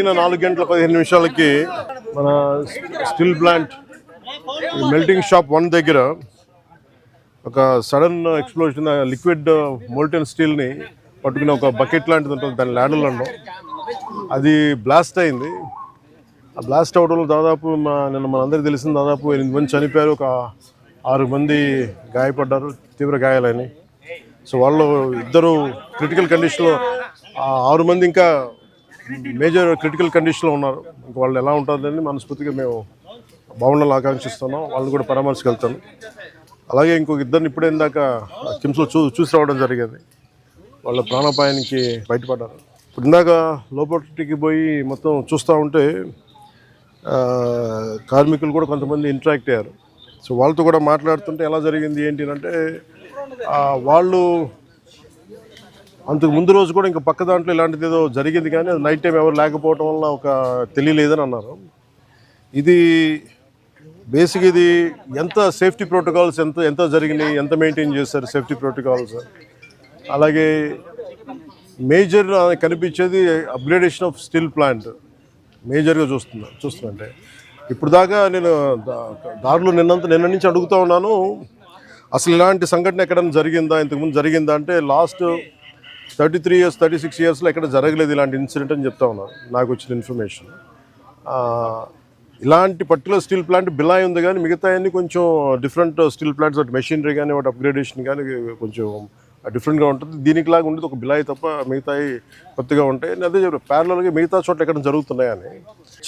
పొద్దున్న 4:15 మన steel plant melting shop 1 దగ్గర ఒక సడన్ ఎక్స్ప్లోజన్, లిక్విడ్ మోల్టెన్ స్టీల్ని పట్టుకుని ఒక బకెట్ లాంటిది ఉంటుంది, దాని ల్యాడర్లో అది బ్లాస్ట్ అయింది. ఆ బ్లాస్ట్ అవడంలో దాదాపు నిన్న మనందరికీ తెలిసింది, దాదాపు 8 మంది చనిపోయారు, ఒక 6 మంది గాయపడ్డారు, తీవ్ర గాయాలని. సో వాళ్ళు 2 క్రిటికల్ కండిషన్లో, 6 మంది ఇంకా మేజర్ క్రిటికల్ కండిషన్లో ఉన్నారు. ఇంకా వాళ్ళు ఎలా ఉంటుందని మనస్ఫూర్తిగా మేము బాగుండాలని ఆకాంక్షిస్తున్నాం. వాళ్ళని కూడా పరామర్శకెళ్తాను. అలాగే ఇంకొక 2 ఇప్పుడే ఇందాక కిమ్స్లో చూసి రావడం జరిగింది. వాళ్ళ ప్రాణాపాయానికి బయటపడ్డారు. ఇప్పుడు ఇందాక లోపలికి పోయి మొత్తం చూస్తూ ఉంటే కార్మికులు కూడా కొంతమంది ఇంటరాక్ట్ అయ్యారు. సో వాళ్ళతో కూడా మాట్లాడుతుంటే ఎలా జరిగింది ఏంటి అంటే, వాళ్ళు అంతకు ముందు రోజు కూడా ఇంకా పక్క దాంట్లో ఇలాంటిది ఏదో జరిగింది, కానీ అది నైట్ టైం ఎవరు లేకపోవడం వల్ల ఒక తెలియలేదని అన్నారు. ఇది బేసిక్, ఇది ఎంత సేఫ్టీ ప్రోటోకాల్స్ ఎంత జరిగినాయి, ఎంత మెయింటైన్ చేస్తారు సేఫ్టీ ప్రోటోకాల్స్. అలాగే మేజర్ కనిపించేది అప్గ్రేడేషన్ ఆఫ్ స్టీల్ ప్లాంట్ మేజర్గా చూస్తుంటే ఇప్పుడు దాకా నేను దారిలో నిన్న నుంచి అడుగుతూ ఉన్నాను, అసలు ఇలాంటి సంఘటన ఎక్కడైనా జరిగిందా, ఇంతకుముందు జరిగిందా అంటే లాస్ట్ 33 years 36 yearsలో ఎక్కడ జరగలేదు ఇలాంటి ఇన్సిడెంట్ అని చెప్తా ఉన్నాను నాకు వచ్చిన ఇన్ఫర్మేషన్. ఇలాంటి పర్టికులర్ స్టీల్ ప్లాంట్ బిలాయ్ ఉంది, కానీ మిగతా అన్ని కొంచెం డిఫరెంట్ స్టీల్ ప్లాంట్స్, వాటి మెషినరీ కానీ వాటి అప్గ్రేడేషన్ కానీ కొంచెం డిఫరెంట్గా ఉంటుంది. దీనికి లాగా ఉండేది ఒక బిలాయి తప్ప మిగతాయి కొత్తగా ఉంటాయి. అదే ప్యారలల్గా మిగతా చోట్ల ఎక్కడ జరుగుతున్నాయని.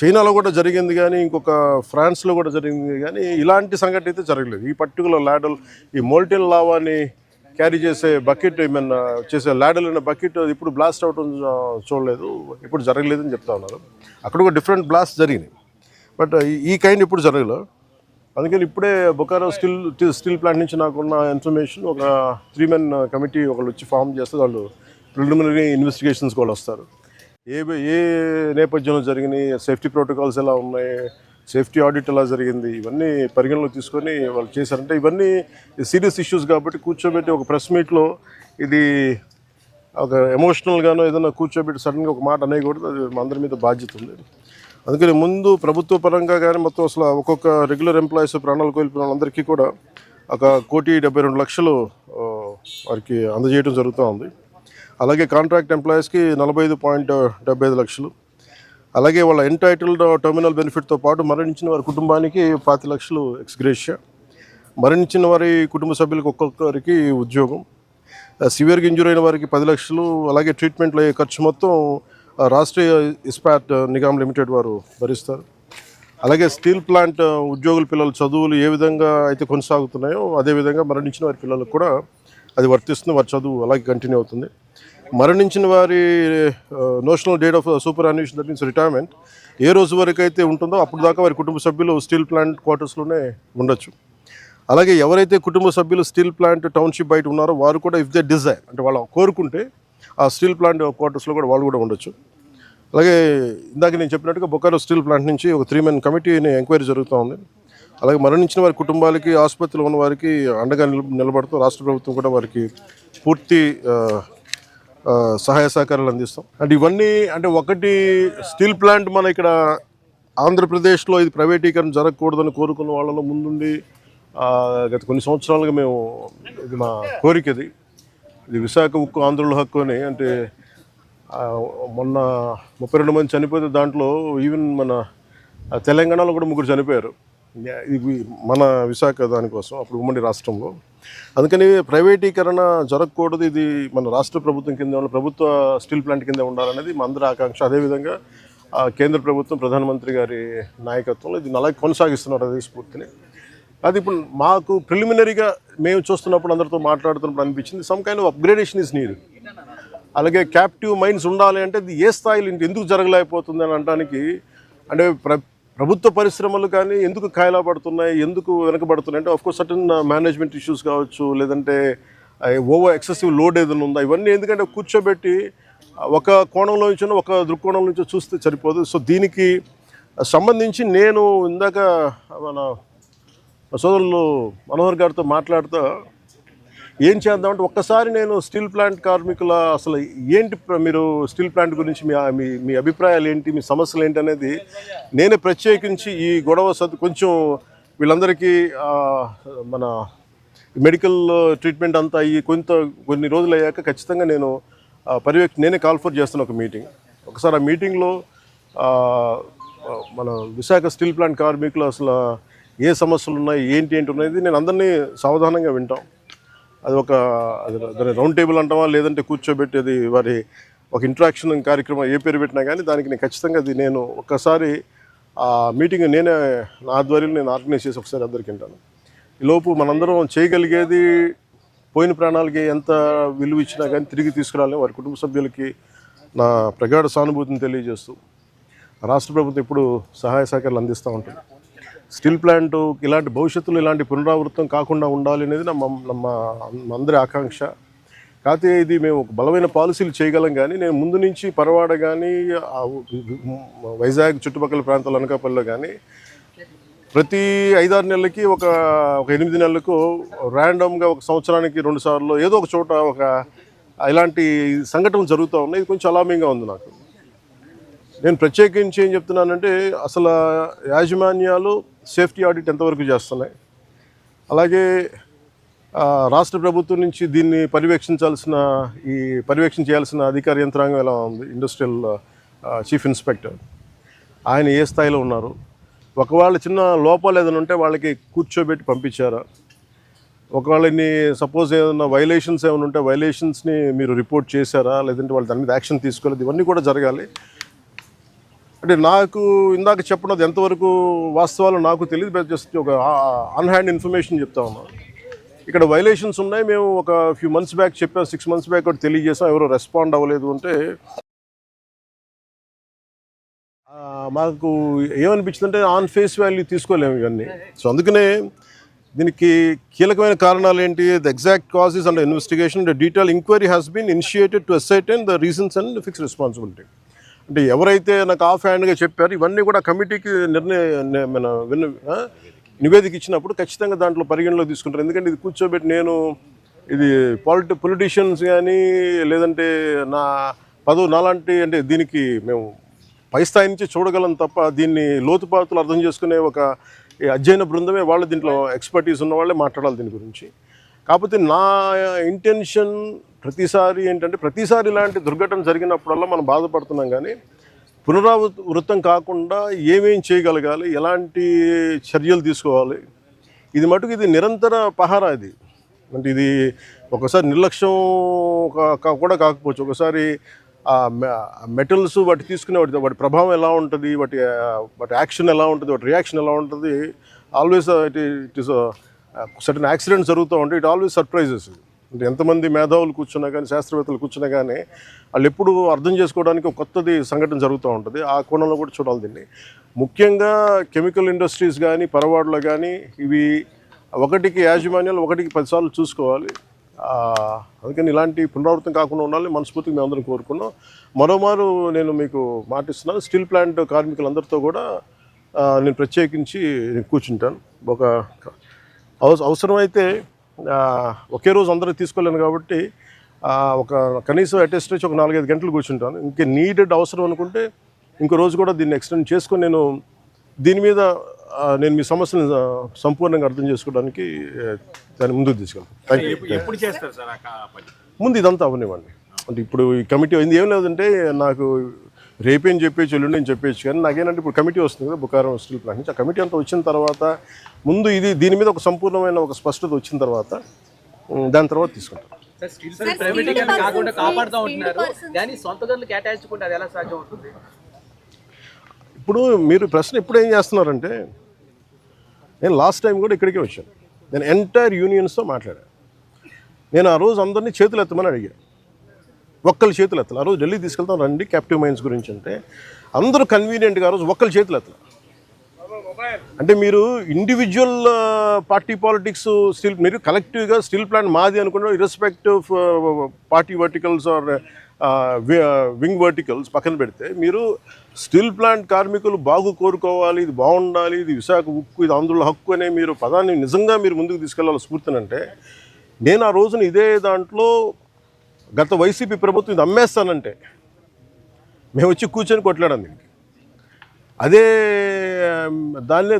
చైనాలో కూడా జరిగింది, కానీ ఇంకొక ఫ్రాన్స్లో కూడా జరిగింది, కానీ ఇలాంటి సంఘటన అయితే జరగలేదు. ఈ పర్టికులర్ ల్యాడల్, ఈ మోల్టెన్ లావాని క్యారీ చేసే బకెట్, ఏమన్నా చేసే ల్యాడల్ అనే బకెట్ ఇప్పుడు బ్లాస్ట్ అవటం చూడలేదు, ఇప్పుడు జరగలేదని చెప్తా ఉన్నారు. అక్కడ ఒక డిఫరెంట్ బ్లాస్ట్ జరిగినాయి, బట్ ఈ కైండ్ ఇప్పుడు జరగలేదు. అందుకని ఇప్పుడే బొకారో స్టీల్ ప్లాంట్ నుంచి నాకున్న ఇన్ఫర్మేషన్, ఒక 3 men కమిటీ ఒకళ్ళు వచ్చి ఫామ్ చేస్తే వాళ్ళు ప్రిలిమినరీ ఇన్వెస్టిగేషన్స్ కూడా వస్తారు. ఏ నేపథ్యంలో జరిగినాయి, సేఫ్టీ ప్రోటోకాల్స్ ఎలా ఉన్నాయి, సేఫ్టీ ఆడిట్ ఎలా జరిగింది, ఇవన్నీ పరిగణలోకి తీసుకొని వాళ్ళు చేశారంటే ఇవన్నీ సీరియస్ ఇష్యూస్ కాబట్టి కూర్చోబెట్టి ఒక ప్రెస్ మీట్లో ఇది ఒక ఎమోషనల్గానో ఏదైనా కూర్చోబెట్టి సడన్గా ఒక మాట అనేయకూడదు. అది మా అందరి మీద బాధ్యత ఉంది. అందుకని ముందు ప్రభుత్వ పరంగా కానీ మొత్తం అసలు ఒక్కొక్క రెగ్యులర్ ఎంప్లాయీస్ ప్రాణాలు కోల్పోయిన వాళ్ళందరికీ కూడా 1,72,00,000 వారికి అందజేయడం జరుగుతూ ఉంది. అలాగే కాంట్రాక్ట్ ఎంప్లాయీస్కి 45.75 లక్షలు, అలాగే వాళ్ళ ఎంటైటిల్డ్ టర్మినల్ బెనిఫిట్తో పాటు మరణించిన వారి కుటుంబానికి 5 లక్షలు ఎక్స్గ్రేషియా, మరణించిన వారి కుటుంబ సభ్యులకు ఒక్కొక్కరికి ఉద్యోగం, సివియర్గా ఇంజూర్ అయిన వారికి 10 లక్షలు, అలాగే ట్రీట్మెంట్లో అయ్యే ఖర్చు మొత్తం రాష్ట్రీయ ఇస్పాట్ నిగమ్ లిమిటెడ్ వారు భరిస్తారు. అలాగే స్టీల్ ప్లాంట్ ఉద్యోగుల పిల్లల చదువులు ఏ విధంగా అయితే కొనసాగుతున్నాయో అదేవిధంగా మరణించిన వారి పిల్లలకు కూడా అది వర్తిస్తుంది, వారి చదువు అలాగే కంటిన్యూ అవుతుంది. మరణించిన వారి notional date of superannuation, that means retirement, ఏ రోజు వరకు అయితే ఉంటుందో అప్పుడు దాకా వారి కుటుంబ సభ్యులు స్టీల్ ప్లాంట్ క్వార్టర్స్లోనే ఉండొచ్చు. అలాగే ఎవరైతే కుటుంబ సభ్యులు స్టీల్ ప్లాంట్ టౌన్షిప్ బయట ఉన్నారో వారు కూడా ఇఫ్ దే డిజైర్, అంటే వాళ్ళు కోరుకుంటే ఆ స్టీల్ ప్లాంట్ క్వార్టర్స్లో కూడా వాళ్ళు కూడా ఉండొచ్చు. అలాగే ఇందాక నేను చెప్పినట్టుగా బొకారో స్టీల్ ప్లాంట్ నుంచి ఒక 3 men కమిటీని ఎంక్వైరీ జరుగుతూ ఉంది. అలాగే మరణించిన వారి కుటుంబాలకి, ఆసుపత్రిలో ఉన్న వారికి అండగా నిలబడుతూ రాష్ట్ర ప్రభుత్వం కూడా వారికి పూర్తి సహాయ సహకారాలు అందిస్తాం. అంటే ఇవన్నీ అంటే ఒకటి స్టీల్ ప్లాంట్ మన ఇక్కడ ఆంధ్రప్రదేశ్లో ఇది ప్రైవేటీకరణ జరగకూడదని కోరుకున్న వాళ్ళలో ముందుండి గత కొన్ని సంవత్సరాలుగా మేము, ఇది మా కోరిక, ఇది విశాఖ ఉక్కు ఆంధ్రుల హక్కు అని. అంటే మొన్న 32 మంది చనిపోతే దాంట్లో ఈవెన్ మన తెలంగాణలో కూడా 3 చనిపోయారు. ఇది మన విశాఖ దానికోసం అప్పుడు ఉమ్మడి రాష్ట్రంలో. అందుకని ప్రైవేటీకరణ జరగకూడదు, ఇది మన రాష్ట్ర ప్రభుత్వం కింద ప్రభుత్వ స్టీల్ ప్లాంట్ కింద ఉండాలనేది మా అందరి ఆకాంక్ష. అదేవిధంగా కేంద్ర ప్రభుత్వం ప్రధానమంత్రి గారి నాయకత్వంలో ఇది అలాగే కొనసాగిస్తున్నారు అదే స్ఫూర్తిని. అది ఇప్పుడు మాకు ప్రిలిమినరీగా మేము చూస్తున్నప్పుడు అందరితో మాట్లాడుతున్నప్పుడు అనిపించింది some kind of upgradation is need. అలాగే క్యాప్టివ్ మైండ్స్ ఉండాలి అంటే ఇది ఏ స్థాయిలో ఎందుకు జరగలేకపోతుంది అని అనడానికి, అంటే ప్రభుత్వ పరిశ్రమలు కానీ ఎందుకు కాయలా పడుతున్నాయి, ఎందుకు వెనకబడుతున్నాయి అంటే ఆఫ్కోర్స్ సర్టన్ మేనేజ్మెంట్ ఇష్యూస్ కావచ్చు, లేదంటే ఓవర్ ఎక్సెసివ్ లోడ్ ఏదైనా ఉందా, ఇవన్నీ ఎందుకంటే కూర్చోబెట్టి ఒక కోణంలో నుంచి ఒక దృక్కోణం నుంచి చూస్తే సరిపోదు. సో దీనికి సంబంధించి నేను ఇందాక మన సోదరులు మనోహర్ గారితో మాట్లాడుతూ ఏం చేద్దామంటే ఒక్కసారి నేను స్టీల్ ప్లాంట్ కార్మికుల అసలు ఏంటి మీరు స్టీల్ ప్లాంట్ గురించి మీ అభిప్రాయాలు ఏంటి, మీ సమస్యలు ఏంటి అనేది నేనే ప్రత్యేకించి ఈ గొడవ కొంచెం వీళ్ళందరికీ మన మెడికల్ ట్రీట్మెంట్ అంతా అయ్యి కొన్ని రోజులు అయ్యాక ఖచ్చితంగా నేను నేనే కాల్ఫర్ చేస్తున్న ఒక మీటింగ్. ఒకసారి ఆ మీటింగ్లో మన విశాఖ స్టీల్ ప్లాంట్ కార్మికులు అసలు ఏ సమస్యలు ఉన్నాయి, ఏంటి ఉన్నది నేను అందరినీ సావధానంగా వింటాం. అది దాని రౌండ్ టేబుల్ అంటామా, లేదంటే కూర్చోబెట్టేది వారి ఒక ఇంటరాక్షన్ కార్యక్రమం ఏ పేరు పెట్టినా కానీ దానికి నేను ఖచ్చితంగా నేను ఒక్కసారి ఆ మీటింగ్ నేనే నా ఆధ్వర్యంలో నేను ఆర్గనైజ్ చేసి ఒకసారి అందరికి వింటాను. ఈలోపు మనందరం చేయగలిగేది పోయిన ప్రాణాలకి ఎంత విలువ ఇచ్చినా కానీ తిరిగి తీసుకురాలని వారి కుటుంబ సభ్యులకి నా ప్రగాఢ సానుభూతిని తెలియజేస్తూ రాష్ట్ర ప్రభుత్వం ఇప్పుడు సహాయ సహకారాలు అందిస్తూ ఉంటుంది. స్టీల్ ప్లాంట్ ఇలాంటి భవిష్యత్తులో ఇలాంటి పునరావృతం కాకుండా ఉండాలి అనేది ನಮ್ಮ అందరి ఆకాంక్ష. కాకపోతే ఇది మేము ఒక బలమైన పాలసీలు చేయగలం, కానీ నేను ముందు నుంచి పరవాడ కానీ వైజాగ్ చుట్టుపక్కల ప్రాంతాల అనకాపల్లిలో కానీ ప్రతి 5-6 నెలలకి ఒక 8 నెలలకు ర్యాండమ్గా ఒక సంవత్సరానికి 2 సార్లు ఏదో ఒక చోట ఇలాంటి సంఘటనలు జరుగుతూ ఉన్నాయి. ఇది కొంచెం అలామింగ్గా ఉంది నాకు. నేను ప్రత్యేకించి ఏం చెప్తున్నానంటే అసలు యాజమాన్యాలు సేఫ్టీ ఆడిట్ ఎంతవరకు చేస్తున్నాయి, అలాగే రాష్ట్ర ప్రభుత్వం నుంచి దీన్ని పర్యవేక్షణ చేయాల్సిన అధికార యంత్రాంగం ఎలా ఉంది, ఇండస్ట్రియల్ చీఫ్ ఇన్స్పెక్టర్ ఆయన ఏ స్థాయిలో ఉన్నారు, ఒకవేళ చిన్న లోపాలు ఏదైనా ఉంటే వాళ్ళకి కూర్చోబెట్టి పంపించారా, ఒకవేళ సపోజ్ ఏదైనా వైలేషన్స్ ఏమైనా ఉంటే వైలేషన్స్ని మీరు రిపోర్ట్ చేశారా, లేదంటే వాళ్ళు దాని మీద యాక్షన్ తీసుకోలేదు, ఇవన్నీ కూడా జరగాలి. అంటే నాకు ఇందాక చెప్పినది ఎంతవరకు వాస్తవాలు నాకు తెలియదు, జస్ట్ ఒక ఆన్ హ్యాండ్ ఇన్ఫర్మేషన్ చెప్తా ఉన్నాను. ఇక్కడ వైలేషన్స్ ఉన్నాయి, మేము ఒక ఫ్యూ మంత్స్ బ్యాక్ చెప్పాం, 6 months బ్యాక్ ఒకటి తెలియజేసాం, ఎవరో రెస్పాండ్ అవ్వలేదు అంటే మాకు ఏమనిపించిందంటే ఆన్ ఫేస్ వాల్యూ తీసుకోలేము ఇవన్నీ. సో అందుకనే దీనికి కీలకమైన కారణాలు ఏంటి, the exact causes and investigation detail enquiry has been initiated to ascertain the reasons and fix responsibility. అంటే ఎవరైతే నాకు ఆఫ్ హ్యాండ్గా చెప్పారు ఇవన్నీ కూడా కమిటీకి నివేదిక ఇచ్చినప్పుడు ఖచ్చితంగా దాంట్లో పరిగణలో తీసుకుంటారు. ఎందుకంటే ఇది కూర్చోబెట్టి నేను ఇది పొలిటీషియన్స్ కానీ లేదంటే నా నాలాంటి అంటే దీనికి మేము పై స్థాయి నుంచి చూడగలం తప్ప దీన్ని లోతుపాతులు అర్థం చేసుకునే ఒక అధ్యయన బృందమే వాళ్ళు దీంట్లో ఎక్స్పర్టీస్ ఉన్న వాళ్ళే మాట్లాడాలి దీని గురించి. కాకపోతే నా ఇంటెన్షన్ ప్రతిసారి ఏంటంటే ప్రతిసారి ఇలాంటి దుర్ఘటన జరిగినప్పుడల్లా మనం బాధపడుతున్నాం, కానీ పునరావృతం కాకుండా ఏమేం చేయగలగాలి, ఎలాంటి చర్యలు తీసుకోవాలి, ఇది మటుకు ఇది నిరంతర పహారా. ఇది అంటే ఇది ఒకసారి నిర్లక్ష్యం కూడా కాకపోవచ్చు, ఒకసారి మెటల్స్ వాటి తీసుకునే వాటి ప్రభావం ఎలా ఉంటుంది, వాటి యాక్షన్ ఎలా ఉంటుంది, వాటి రియాక్షన్ ఎలా ఉంటుంది, always it is certain accidents జరుగుతూ ఉంటాయి. It always surprises. అంటే ఎంతమంది మేధావులు కూర్చున్నా కానీ శాస్త్రవేత్తలు కూర్చున్నా కానీ వాళ్ళు ఎప్పుడు అర్థం చేసుకోవడానికి ఒక కొత్తది సంఘటన జరుగుతూ ఉంటుంది. ఆ కోణంలో కూడా చూడాలి దీన్ని. ముఖ్యంగా కెమికల్ ఇండస్ట్రీస్ కానీ పరవాడలో కానీ ఇవి ఒకటికి యాజమాన్యాలు 10 సార్లు చూసుకోవాలి. అందుకని ఇలాంటి పునరావృతం కాకుండా ఉండాలని మనస్ఫూర్తిగా మేము అందరం కోరుకున్నాం. మరోమారు నేను మీకు మాటిస్తున్నాను, స్టీల్ ప్లాంట్ కార్మికులందరితో కూడా నేను ప్రత్యేకించి కూర్చుంటాను. ఒక అవసరమైతే ఒకే రోజు అందరూ తీసుకోలేను కాబట్టి ఒక కనీసం అటెస్ట్ ఒక 4-5 గంటలు కూర్చుంటాను. ఇంకే నీడెడ్ అవసరం అనుకుంటే ఇంకో రోజు కూడా దీన్ని ఎక్స్టెండ్ చేసుకొని నేను దీని మీద నేను మీ సమస్యను సంపూర్ణంగా అర్థం చేసుకోవడానికి దాన్ని ముందుకు తీసుకెళ్తాను. ముందు ఇదంతా అవనివ్వండి. అంటే ఇప్పుడు ఈ కమిటీ అయింది ఏం లేదంటే నాకు రేపేం చెప్పేసి ఎల్లుండి నేను చెప్పేసి, కానీ నాకేంటంటే ఇప్పుడు కమిటీ వస్తుంది కదా బుకారం స్టీల్ ప్లాంట్ నుంచి. ఆ కమిటీ అంతా వచ్చిన తర్వాత ముందు దీని మీద ఒక సంపూర్ణమైన ఒక స్పష్టత వచ్చిన తర్వాత దాని తర్వాత తీసుకుంటాం. ఇప్పుడు మీరు ప్రశ్న ఇప్పుడు ఏం చేస్తున్నారంటే, నేను లాస్ట్ టైం కూడా ఇక్కడికే వచ్చాను. నేను ఎంటైర్ యూనియన్స్తో మాట్లాడాను. నేను ఆ రోజు అందరినీ చేతులు ఎత్తమని అడిగాను. ఒక్కళ్ళు చేతులు ఎత్తలు. ఆ రోజు ఢిల్లీ తీసుకెళ్తాం రండి క్యాప్టివ్ మైన్స్ గురించి అంటే అందరూ కన్వీనియంట్గా ఆ రోజు ఒక్కళ్ళు చేతులు ఎత్తలు. అంటే మీరు ఇండివిజువల్ పార్టీ పాలిటిక్స్ మీరు కలెక్టివ్గా స్టీల్ ప్లాంట్ మాది అనుకున్న irrespective party verticals or wing verticals పక్కన పెడితే మీరు స్టీల్ ప్లాంట్ కార్మికులు బాగు కోరుకోవాలి, ఇది బాగుండాలి, ఇది విశాఖ ఉక్కు, ఇది ఆంధ్రుల హక్కు అనే మీరు పదాన్ని నిజంగా మీరు ముందుకు తీసుకెళ్ళాలి స్ఫూర్తినంటే నేను ఆ రోజున ఇదే దాంట్లో గత వైసీపీ ప్రభుత్వం ఇది అమ్మేస్తానంటే మేము వచ్చి కూర్చొని కొట్లాడాం దీనికి. అదే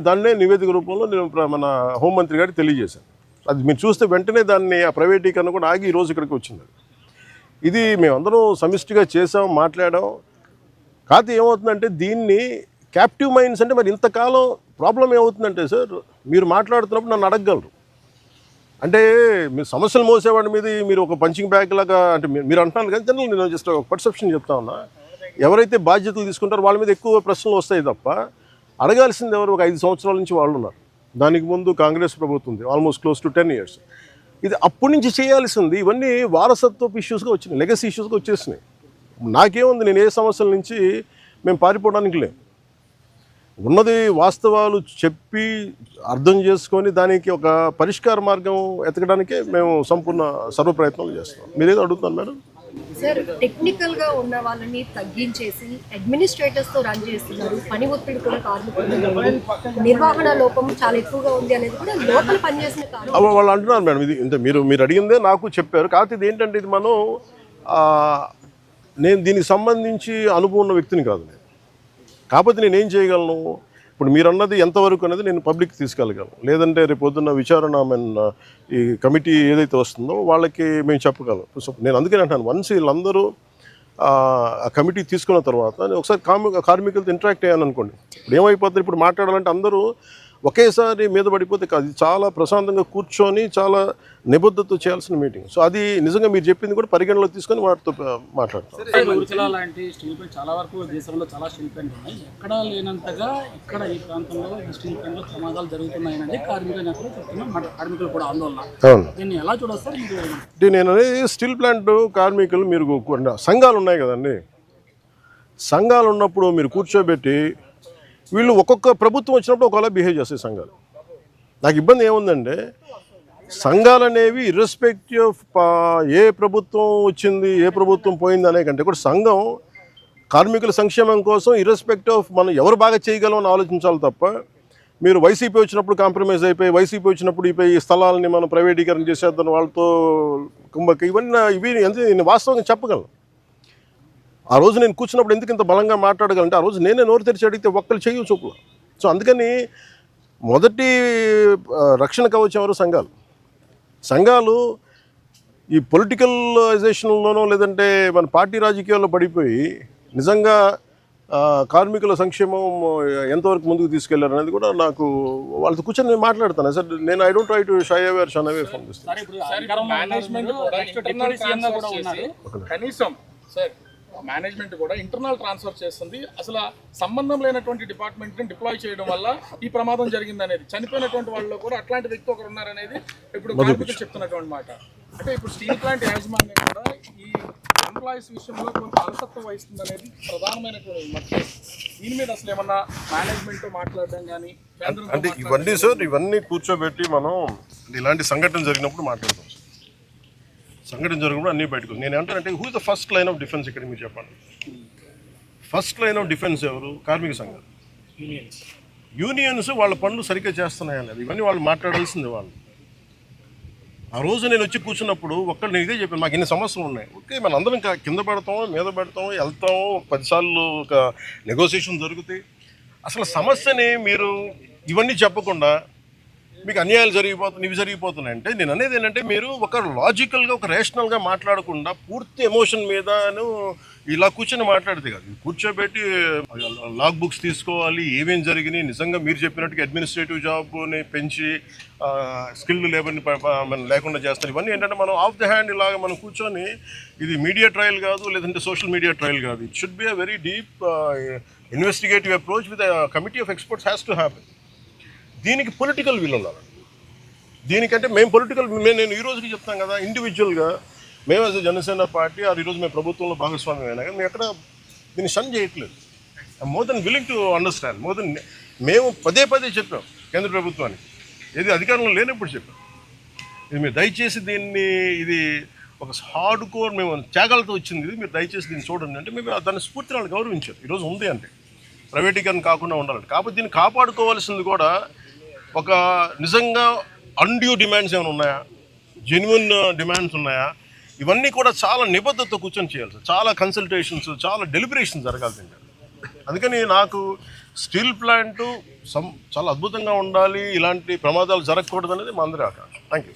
దాన్నే నివేదిక రూపంలో నేను మన హోంమంత్రి గారికి తెలియజేశాను. అది మీరు చూస్తే వెంటనే దాన్ని ఆ ప్రైవేటీకరణ కూడా ఆగి ఈరోజు ఇక్కడికి వచ్చింది. ఇది మేమందరం సమిష్టిగా చేసాం, మాట్లాడాం. కాకపోతే ఏమవుతుందంటే దీన్ని క్యాప్టివ్ మైండ్స్ అంటే మరి ఇంతకాలం ప్రాబ్లం ఏమవుతుందంటే సార్, మీరు మాట్లాడుతున్నప్పుడు నన్ను అడగగలరు. అంటే మీరు సమస్యలు మోసేవాడి మీద మీరు ఒక పంచింగ్ బ్యాగ్ లాగా అంటే మీరు అంటున్నారు కానీ జనరల్ నేను జస్ట్ ఒక పర్సెప్షన్ చెప్తా ఉన్నా. ఎవరైతే బాధ్యతలు తీసుకుంటారో వాళ్ళ మీద ఎక్కువ ప్రశ్నలు వస్తాయి తప్ప అడగాల్సింది ఎవరు? ఒక 5 సంవత్సరాల నుంచి వాళ్ళు ఉన్నారు. దానికి ముందు కాంగ్రెస్ ప్రభుత్వం ఉంది, ఆల్మోస్ట్ క్లోజ్ టు 10 years. ఇది అప్పటి నుంచి చేయాల్సింది. ఇవన్నీ వారసత్వపు ఇష్యూస్గా వచ్చినాయి, లెగసీ ఇష్యూస్గా వచ్చేసినాయి. నాకేముంది, నేను ఏ సమస్యల నుంచి మేము పారిపోవడానికి లేము. ఉన్నది వాస్తవాలు చెప్పి అర్థం చేసుకొని దానికి ఒక పరిష్కార మార్గం ఎతకడానికే మేము సంపూర్ణ సర్వప్రయత్నాలు చేస్తాం. మీరేదో అడుగుతున్నారు మేడం? సార్, టెక్నికల్గా ఉన్న వాళ్ళని తగ్గించేసి అడ్మినిస్ట్రేటర్స్తో రన్ చేస్తున్నారు. పని ఒత్తిడి కూడా కార్మికులు, నిర్వహణ లోపం చాలా ఎక్కువగా ఉంది అనేది కూడా లోపల పనిచేసిన కారణం వాళ్ళు అంటున్నారు మేడం. ఇది ఇంత మీరు అడిగిందే నాకు చెప్పారు. కాకపోతే ఇది ఏంటంటే ఇది మనం నేను దీనికి సంబంధించి అనుభవం ఉన్న వ్యక్తిని కాదు నేను. కాకపోతే నేనేం చేయగలను, ఇప్పుడు మీరు అన్నది ఎంతవరకు అనేది నేను పబ్లిక్ తీసుకెళ్ళగలను. లేదంటే రేపు పొద్దున్న విచారణ ఈ కమిటీ ఏదైతే వస్తుందో వాళ్ళకి మేము చెప్పగలం. సో నేను అందుకని అంటాను, వన్స్ వీళ్ళందరూ ఆ కమిటీ తీసుకున్న తర్వాత నేను ఒకసారి కార్మికులతో ఇంటరాక్ట్ అయ్యాను అనుకోండి. ఇప్పుడు ఏమైపోతుంది, ఇప్పుడు మాట్లాడాలంటే అందరూ ఒకేసారి మీద పడిపోతే కాదు. ఇది చాలా ప్రశాంతంగా కూర్చొని చాలా నిబద్ధతతో చేయాల్సిన మీటింగ్. సో అది నిజంగా మీరు చెప్పింది కూడా పరిగణలో తీసుకొని వాటితో మాట్లాడతాం. లాంటి స్టీల్ ప్లాంట్ చాలా వరకు దేశంలో చాలా స్టీల్ ప్లాంట్ ఉన్నాయి. ఎక్కడా లేనంతగా ఇక్కడ ఈ ప్రాంతంలో స్టీల్ ప్లాంట్లో ప్రమాదాలు జరుగుతున్నాయని కార్మిక నేతలు చెప్తున్నారు. కార్మికులు కూడా ఆందోళన. దీన్ని ఎలా చూడొస్తారు మీరు? నేను అనేది స్టీల్ ప్లాంట్ కార్మికులు, మీరు సంఘాలు ఉన్నాయి కదండి, సంఘాలు ఉన్నప్పుడు మీరు కూర్చోబెట్టి వీళ్ళు ఒక్కొక్క ప్రభుత్వం వచ్చినప్పుడు ఒకలా బిహేవ్ చేస్తాయి సంఘాలు. నాకు ఇబ్బంది ఏముందంటే సంఘాలు అనేవి ఇర్రెస్పెక్టివ్ ఆఫ్ ఏ ప్రభుత్వం వచ్చింది ఏ ప్రభుత్వం పోయింది అనే కంటే కూడా సంఘం కార్మికుల సంక్షేమం కోసం ఇర్రెస్పెక్టివ్ ఆఫ్ మనం ఎవరు బాగా చేయగలం అని ఆలోచించాలి తప్ప మీరు వైసీపీ వచ్చినప్పుడు కాంప్రమైజ్ అయిపోయి, వైసీపీ వచ్చినప్పుడు ఈ స్థలాలని మనం ప్రైవేటీకరణ చేసేద్దాం వాళ్ళతో కుంభక ఇవి నేను వాస్తవంగా చెప్పగలను. ఆ రోజు నేను కూర్చున్నప్పుడు ఎందుకు ఇంత బలంగా మాట్లాడగలంటే ఆ రోజు నేనే నోరు తెరిచి అడిగితే ఒక్కరు చెయ్యి చూపులు. సో అందుకని మొదటి రక్షణ కవచం ఎవరు? సంఘాలు ఈ పొలిటికలైజేషన్లోనో లేదంటే మన పార్టీ రాజకీయాల్లో పడిపోయి నిజంగా కార్మికుల సంక్షేమం ఎంతవరకు ముందుకు తీసుకెళ్లారు అనేది కూడా నాకు వాళ్ళతో కూర్చొని నేను మాట్లాడతాను సార్. నేను I don't try to shy away or shun away from this. Management కూడా ఇంటర్నల్ ట్రాన్స్ఫర్ చేస్తుంది. అసలు సంబంధం లేనటువంటి డిపార్ట్మెంట్ని డిప్లాయ్ చేయడం వల్ల ఈ ప్రమాదం జరిగింది అనేది, చనిపోయినటువంటి వాళ్ళలో కూడా అట్లాంటి వ్యక్తి ఒకరు ఉన్నారనేది ఇప్పుడు కార్మికులు చెప్తున్నటువంటి మాట. అంటే ఇప్పుడు స్టీల్ ప్లాంట్ యాజమాన్యం కూడా ఈ ఎంప్లాయీస్ విషయంలో కొంత అలసత్వం వహిస్తుంది అనేది ప్రధానమైనటువంటి మాట. దీని మీద అసలు ఏమన్నా మేనేజ్మెంట్ మాట్లాడడం కానీ అంటే ఇవన్నీ సార్, ఇవన్నీ కూర్చోబెట్టి మనం ఇలాంటి సంఘటన జరిగినప్పుడు మాట్లాడతాం. సంఘటన జరిగినప్పుడు అన్నీ బయటకు. నేను ఏమంటానంటే who is the first line of defence ఇక్కడ మీరు చెప్పండి. ఫస్ట్ లైన్ ఆఫ్ డిఫెన్స్ ఎవరు? కార్మిక సంఘాలు, యూనియన్స్. వాళ్ళ పనులు సరిగ్గా చేస్తున్నాయనేది ఇవన్నీ వాళ్ళు మాట్లాడాల్సింది. వాళ్ళు ఆ రోజు నేను వచ్చి కూర్చున్నప్పుడు ఒక్కడు నేను ఇదే చెప్పాను, మాకు ఇన్ని సమస్యలు ఉన్నాయి. ఓకే, మన అందరం కింద పడతాం, మీద పెడతాం, వెళ్తాం, 10 సార్లు ఒక నెగోసియేషన్ జరుగుతాయి. అసలు సమస్యని మీరు ఇవన్నీ చెప్పకుండా మీకు అన్యాయాలు జరిగిపోతున్నాయి, ఇవి జరిగిపోతున్నాయి అంటే నేను అనేది ఏంటంటే మీరు ఒక లాజికల్గా ఒక రేషనల్గా మాట్లాడకుండా పూర్తి ఎమోషన్ మీదను ఇలా కూర్చొని మాట్లాడితే కాదు. కూర్చోబెట్టి లాగ్ బుక్స్ తీసుకోవాలి, ఏమేమి జరిగినాయి, నిజంగా మీరు చెప్పినట్టుగా అడ్మినిస్ట్రేటివ్ జాబ్ని పెంచి స్కిల్డ్ లేబర్ని మనం లేకుండా చేస్తారు. ఇవన్నీ ఏంటంటే మనం ఆఫ్ ద హ్యాండ్ ఇలాగ మనం కూర్చొని ఇది మీడియా ట్రయల్ కాదు, లేదంటే సోషల్ మీడియా ట్రయల్ కాదు. It should be a very deep investigative approach with committee of experts has to happen. దీనికి పొలిటికల్ విల్ ఉండాలి. దీనికంటే మేము పొలిటికల్ నేను ఈ రోజుకి చెప్తాం కదా, ఇండివిజువల్గా మేము యాజ్ జనసేన పార్టీ ఈరోజు మేము ప్రభుత్వంలో భాగస్వామ్యం అయినా కానీ మేము ఎక్కడ దీన్ని షన్ చేయట్లేదు. More than willing to understand. More than మేము పదే చెప్పాం కేంద్ర ప్రభుత్వానికి, ఏది అధికారంలో లేనప్పుడు చెప్పాం, ఇది మీరు దయచేసి దీన్ని, ఇది ఒక హార్డ్ కోర్ మేము త్యాగాలతో వచ్చింది, ఇది మీరు దయచేసి దీన్ని చూడండి అంటే మేము దాన్ని స్ఫూర్తిని వాళ్ళు గౌరవించారు. ఈరోజు ఉంది అంటే ప్రైవేటీకరణ కాకుండా ఉండాలంటే. కాకపోతే దీన్ని కాపాడుకోవాల్సింది కూడా ఒక నిజంగా అన్డ్యూ డిమాండ్స్ ఏమైనా ఉన్నాయా, జెన్యున్ డిమాండ్స్ ఉన్నాయా, ఇవన్నీ కూడా చాలా నిబద్ధతతో కూర్చొని చేయాలి సార్. చాలా కన్సల్టేషన్స్, చాలా డెలిబరేషన్ జరగాల్సిందే. అందుకని నాకు స్టీల్ ప్లాంటు చాలా అద్భుతంగా ఉండాలి, ఇలాంటి ప్రమాదాలు జరగకూడదు అనేది మా అందరి ఆకాంక్ష. Thank you.